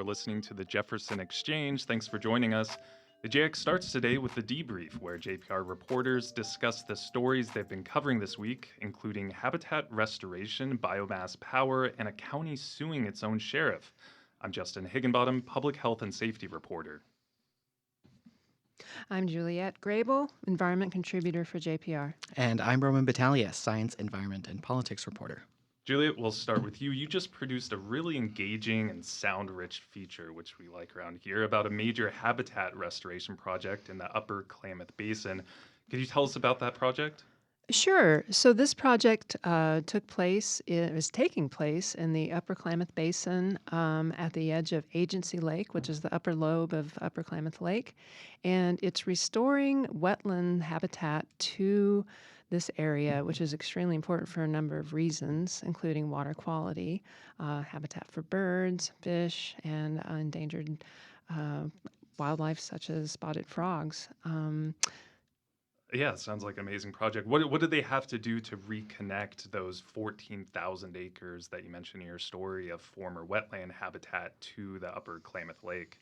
You're listening to the Jefferson Exchange. Thanks for joining us. The JX starts today with the debrief, where JPR reporters discuss the stories they've been covering this week, including habitat restoration, biomass power, and a county suing its own sheriff. I'm Justin Higginbottom, public health and safety reporter. I'm Juliette Grable, environment contributor for JPR. And I'm Roman Battaglia, science, environment, and politics reporter. Juliet, we'll start with you. You just produced a really engaging and sound-rich feature, which we like around here, about a major habitat restoration project in the Upper Klamath Basin. Could you tell us about that project? Sure. So this project is taking place in the Upper Klamath Basin at the edge of Agency Lake, which is the upper lobe of Upper Klamath Lake. And it's restoring wetland habitat to this area, which is extremely important for a number of reasons, including water quality, habitat for birds, fish, and endangered wildlife such as spotted frogs. Yeah, sounds like an amazing project. What did they have to do to reconnect those 14,000 acres that you mentioned in your story of former wetland habitat to the Upper Klamath Lake?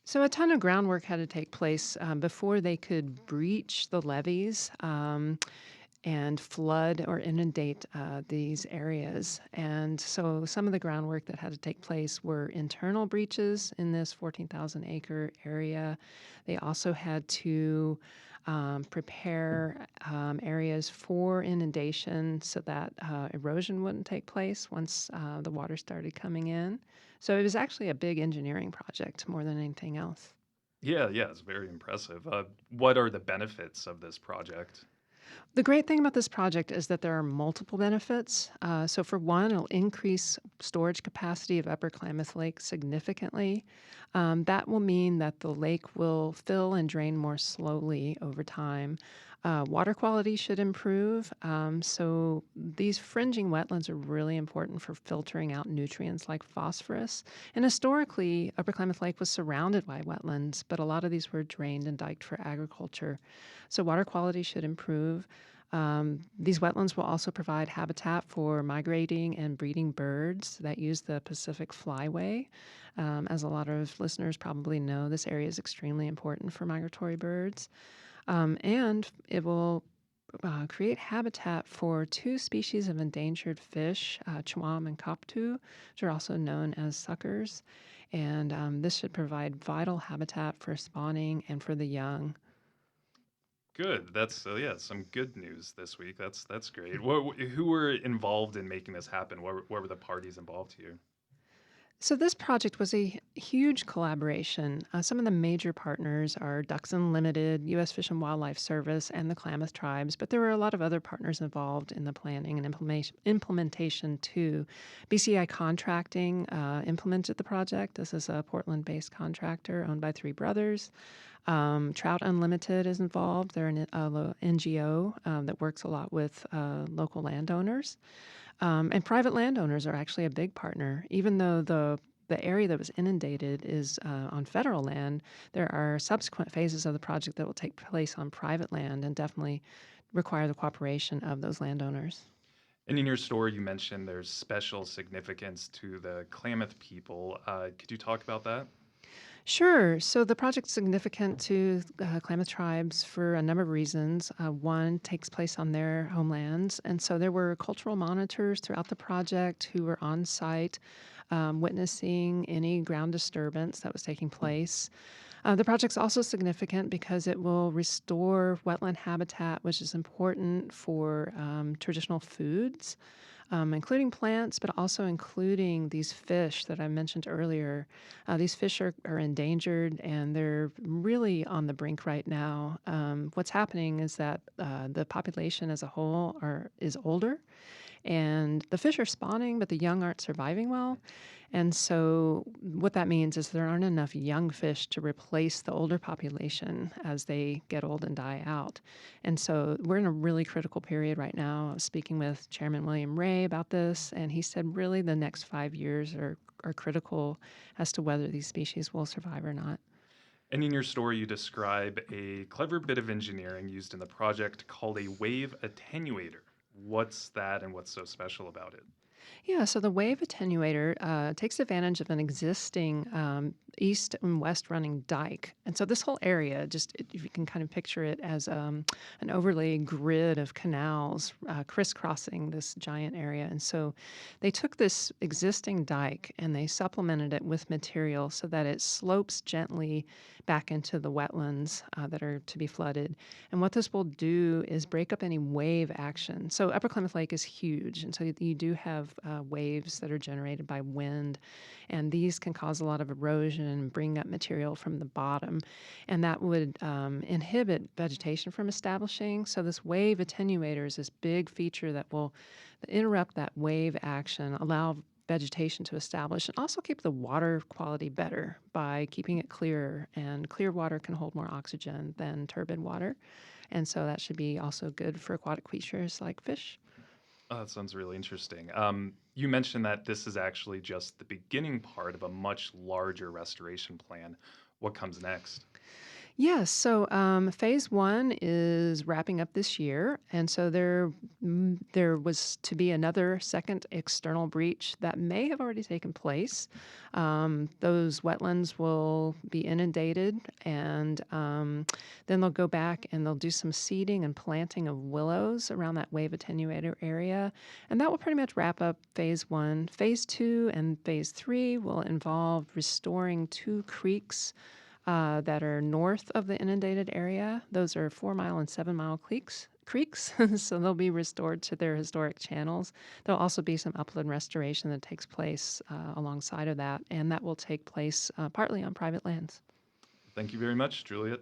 So a ton of groundwork had to take place before they could breach the levees and flood or inundate these areas. And so some of the groundwork that had to take place were internal breaches in this 14,000 acre area. They also had to prepare areas for inundation so that erosion wouldn't take place once the water started coming in. So it was actually a big engineering project more than anything else. Yeah, it's very impressive. What are the benefits of this project? The great thing about this project is that there are multiple benefits. So for one, it'll increase storage capacity of Upper Klamath Lake significantly. That will mean that the lake will fill and drain more slowly over time. Water quality should improve. So these fringing wetlands are really important for filtering out nutrients like phosphorus. And historically, Upper Klamath Lake was surrounded by wetlands, but a lot of these were drained and diked for agriculture. So water quality should improve. These wetlands will also provide habitat for migrating and breeding birds that use the Pacific Flyway. As a lot of listeners probably know, this area is extremely important for migratory birds. And it will create habitat for two species of endangered fish, chawam and koptu, which are also known as suckers. And this should provide vital habitat for spawning and for the young. Good. That's some good news this week. That's great. Who were involved in making this happen? What were the parties involved here? So this project was a huge collaboration. Some of the major partners are Ducks Unlimited, U.S. Fish and Wildlife Service, and the Klamath Tribes, but there were a lot of other partners involved in the planning and implementation too. BCI Contracting implemented the project. This is a Portland-based contractor owned by three brothers. Trout Unlimited is involved. They're an NGO that works a lot with local landowners. And private landowners are actually a big partner. Even though the area that was inundated is on federal land, there are subsequent phases of the project that will take place on private land and definitely require the cooperation of those landowners. And in your story, you mentioned there's special significance to the Klamath people. Could you talk about that? Sure. So the project's significant to Klamath tribes for a number of reasons. One, takes place on their homelands, and so there were cultural monitors throughout the project who were on site witnessing any ground disturbance that was taking place. The project's also significant because it will restore wetland habitat, which is important for traditional foods, including plants, but also including these fish that I mentioned earlier. These fish are endangered and they're really on the brink right now. What's happening is that the population as a whole is older, and the fish are spawning, but the young aren't surviving well. And so what that means is there aren't enough young fish to replace the older population as they get old and die out. And so we're in a really critical period right now. I was speaking with Chairman William Ray about this, and he said really the next 5 years are critical as to whether these species will survive or not. And in your story, you describe a clever bit of engineering used in the project called a wave attenuator. What's that and what's so special about it? Yeah, so the wave attenuator takes advantage of an existing east and west running dike. And so this whole area, if you can kind of picture it as an overlay grid of canals crisscrossing this giant area. And so they took this existing dike and they supplemented it with material so that it slopes gently back into the wetlands that are to be flooded. And what this will do is break up any wave action. So Upper Klamath Lake is huge, and so you do have waves that are generated by wind, and these can cause a lot of erosion and bring up material from the bottom, and that would inhibit vegetation from establishing. So this wave attenuator is this big feature that will interrupt that wave action, allow vegetation to establish, and also keep the water quality better by keeping it clearer. And clear water can hold more oxygen than turbid water. And so that should be also good for aquatic creatures like fish. Oh, that sounds really interesting. You mentioned that this is actually just the beginning part of a much larger restoration plan. What comes next? Yes, so phase one is wrapping up this year, and so there was to be another second external breach that may have already taken place. Those wetlands will be inundated, and then they'll go back and they'll do some seeding and planting of willows around that wave attenuator area, and that will pretty much wrap up phase one. Phase two and phase three will involve restoring two creeks that are north of the inundated area. Those are 4 Mile and 7 Mile creeks, so they'll be restored to their historic channels. There'll also be some upland restoration that takes place alongside of that, and that will take place partly on private lands. Thank you very much, Juliet.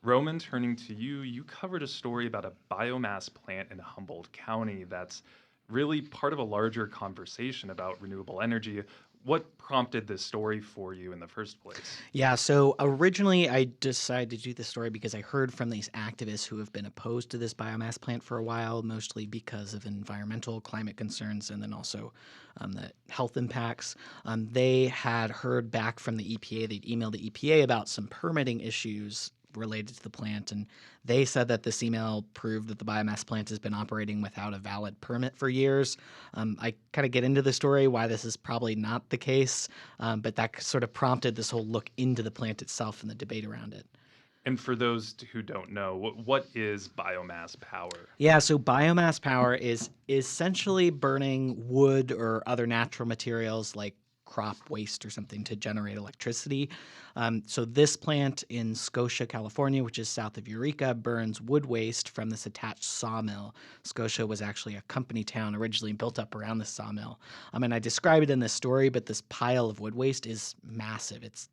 Roman, turning to you, you covered a story about a biomass plant in Humboldt County that's really part of a larger conversation about renewable energy. What prompted this story for you in the first place? Yeah, so originally I decided to do this story because I heard from these activists who have been opposed to this biomass plant for a while, mostly because of environmental climate concerns and then also the health impacts. They had heard back from the EPA, they'd emailed the EPA about some permitting issues related to the plant, and they said that this email proved that the biomass plant has been operating without a valid permit for years. I kind of get into the story why this is probably not the case, but that sort of prompted this whole look into the plant itself and the debate around it. And for those who don't know, what is biomass power? Yeah, so biomass power is essentially burning wood or other natural materials like crop waste or something to generate electricity. So this plant in Scotia, California, which is south of Eureka, burns wood waste from this attached sawmill. Scotia was actually a company town originally built up around the sawmill. And I describe it in this story, but this pile of wood waste is massive. It's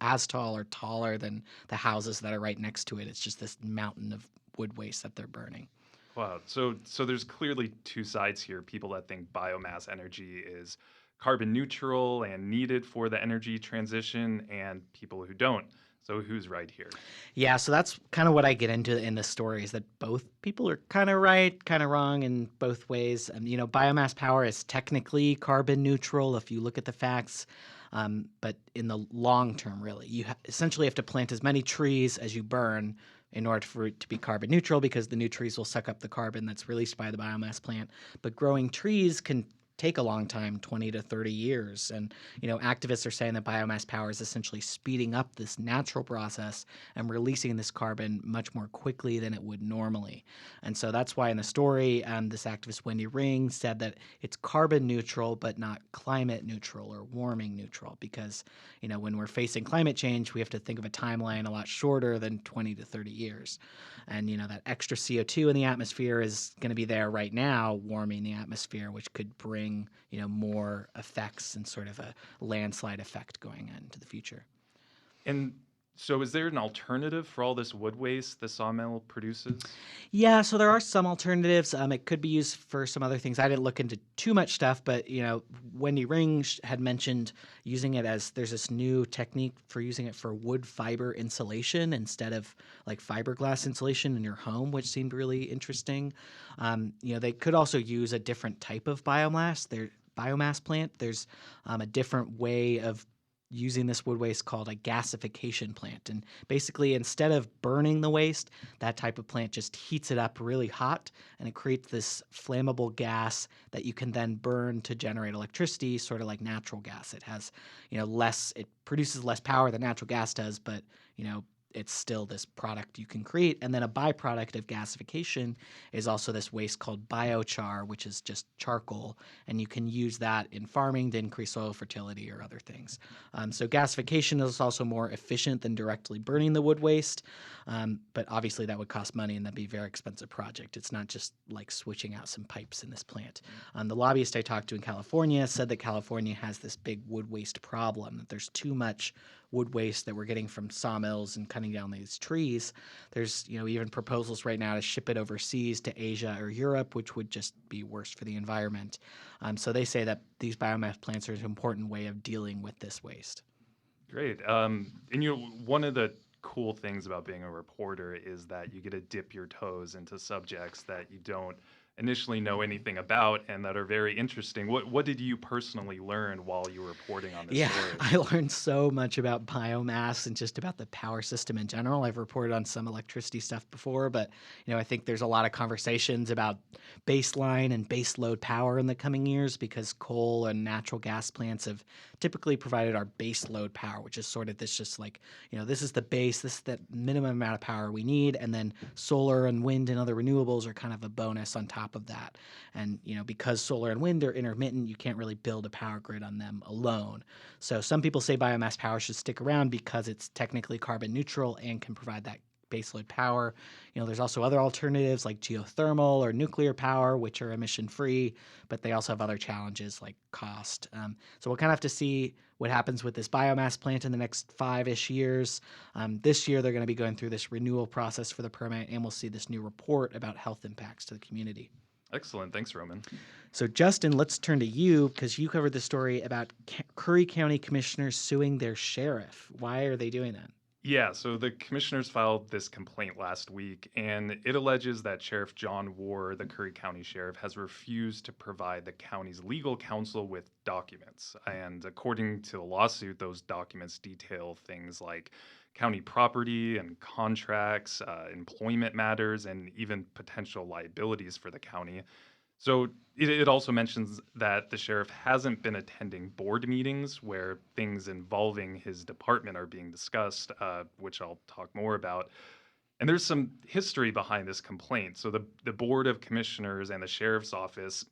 as tall or taller than the houses that are right next to it. It's just this mountain of wood waste that they're burning. Wow. So there's clearly two sides here. People that think biomass energy is carbon neutral and needed for the energy transition, and people who don't. So who's right here? Yeah, so that's kind of what I get into in the story is that both people are kind of right, kind of wrong in both ways. And, biomass power is technically carbon neutral if you look at the facts. But in the long term, really, you essentially have to plant as many trees as you burn in order for it to be carbon neutral because the new trees will suck up the carbon that's released by the biomass plant. But growing trees can take a long time, 20 to 30 years. And, activists are saying that biomass power is essentially speeding up this natural process and releasing this carbon much more quickly than it would normally. And so that's why in the story, this activist, Wendy Ring, said that it's carbon neutral, but not climate neutral or warming neutral. Because, when we're facing climate change, we have to think of a timeline a lot shorter than 20 to 30 years. And, that extra CO2 in the atmosphere is going to be there right now, warming the atmosphere, which could bring more effects and sort of a landslide effect going into the future. And so is there an alternative for all this wood waste the sawmill produces? Yeah, so there are some alternatives. It could be used for some other things. I didn't look into too much stuff, but Wendy Ring had mentioned using it as there's this new technique for using it for wood fiber insulation instead of like fiberglass insulation in your home, which seemed really interesting. They could also use a different type of biomass. Biomass plant. There's a different way of using this wood waste called a gasification plant. And basically, instead of burning the waste, that type of plant just heats it up really hot, and it creates this flammable gas that you can then burn to generate electricity, sort of like natural gas. It has, it produces less power than natural gas does, but, it's still this product you can create. And then a byproduct of gasification is also this waste called biochar, which is just charcoal. And you can use that in farming to increase soil fertility or other things. So gasification is also more efficient than directly burning the wood waste. But obviously that would cost money and that'd be a very expensive project. It's not just like switching out some pipes in this plant. The lobbyist I talked to in California said that California has this big wood waste problem, that there's too much wood waste that we're getting from sawmills and cutting down these trees. There's, even proposals right now to ship it overseas to Asia or Europe, which would just be worse for the environment. So they say that these biomass plants are an important way of dealing with this waste. Great. And one of the cool things about being a reporter is that you get to dip your toes into subjects that you don't initially know anything about and that are very interesting. What did you personally learn while you were reporting on this story? I learned so much about biomass and just about the power system in general. I've reported on some electricity stuff before, but I think there's a lot of conversations about baseline and base load power in the coming years, because coal and natural gas plants have typically provided our base load power, which is sort of this just like, this is the base, this is the minimum amount of power we need, and then solar and wind and other renewables are kind of a bonus on top of that. And because solar and wind are intermittent, you can't really build a power grid on them alone. So some people say biomass power should stick around because it's technically carbon neutral and can provide that baseload power. There's also other alternatives like geothermal or nuclear power, which are emission free, but they also have other challenges like cost. So we'll kind of have to see what happens with this biomass plant in the next 5-ish years. This year, they're going to be going through this renewal process for the permit, and we'll see this new report about health impacts to the community. Excellent. Thanks, Roman. So, Justin, let's turn to you because you covered the story about Curry County commissioners suing their sheriff. Why are they doing that? Yeah, so the commissioners filed this complaint last week, and it alleges that Sheriff John Ward, the Curry County Sheriff, has refused to provide the county's legal counsel with documents. And according to the lawsuit, those documents detail things like county property and contracts, employment matters, and even potential liabilities for the county. So it also mentions that the sheriff hasn't been attending board meetings where things involving his department are being discussed, which I'll talk more about. And there's some history behind this complaint. So the Board of Commissioners and the Sheriff's Office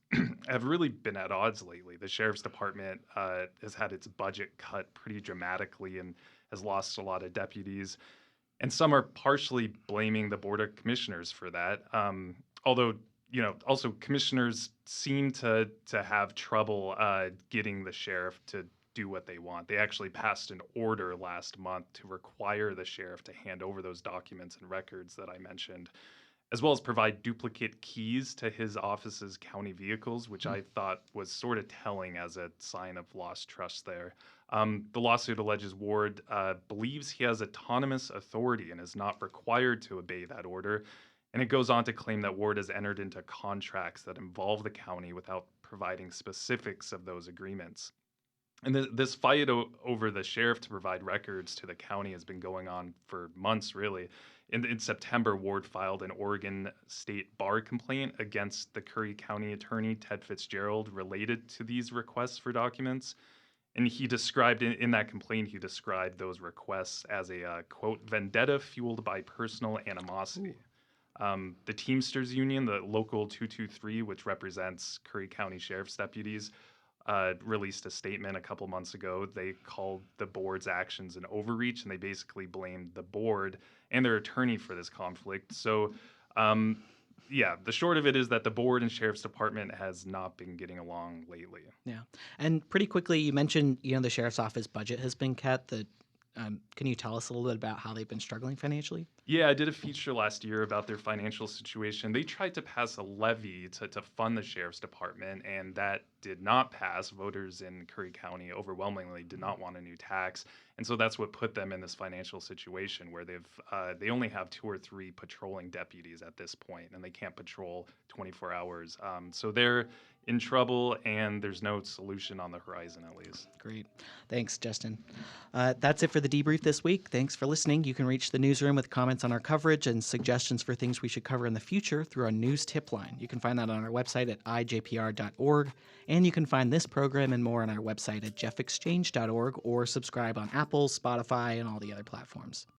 have really been at odds lately. The Sheriff's Department has had its budget cut pretty dramatically and has lost a lot of deputies. And some are partially blaming the Board of Commissioners for that. Although also commissioners seem to have trouble getting the sheriff to do what they want. They actually passed an order last month to require the sheriff to hand over those documents and records that I mentioned, as well as provide duplicate keys to his office's county vehicles, which I thought was sort of telling as a sign of lost trust there. The lawsuit alleges Ward believes he has autonomous authority and is not required to obey that order. And it goes on to claim that Ward has entered into contracts that involve the county without providing specifics of those agreements. And this fight over the sheriff to provide records to the county has been going on for months, really. In September, Ward filed an Oregon State bar complaint against the Curry County attorney, Ted Fitzgerald, related to these requests for documents. And he described, in that complaint, he described those requests as a, quote, vendetta fueled by personal animosity. The Teamsters Union, the Local 223, which represents Curry County Sheriff's deputies, released a statement a couple months ago. They called the board's actions an overreach, and they basically blamed the board and their attorney for this conflict. So, the short of it is that the board and sheriff's department has not been getting along lately. Yeah, and pretty quickly, you mentioned the sheriff's office budget has been cut. Can you tell us a little bit about how they've been struggling financially? Yeah, I did a feature last year about their financial situation. They tried to pass a levee to fund the sheriff's department, and that did not pass. Voters in Curry County overwhelmingly did not want a new tax, and so that's what put them in this financial situation where they only have 2 or 3 patrolling deputies at this point, and they can't patrol 24 hours. So they're in trouble, and there's no solution on the horizon, at least. Great. Thanks, Justin. That's it for the debrief this week. Thanks for listening. You can reach the newsroom with comments on our coverage and suggestions for things we should cover in the future through our news tip line. You can find that on our website at ijpr.org, and you can find this program and more on our website at jeffexchange.org or subscribe on Apple, Spotify, and all the other platforms.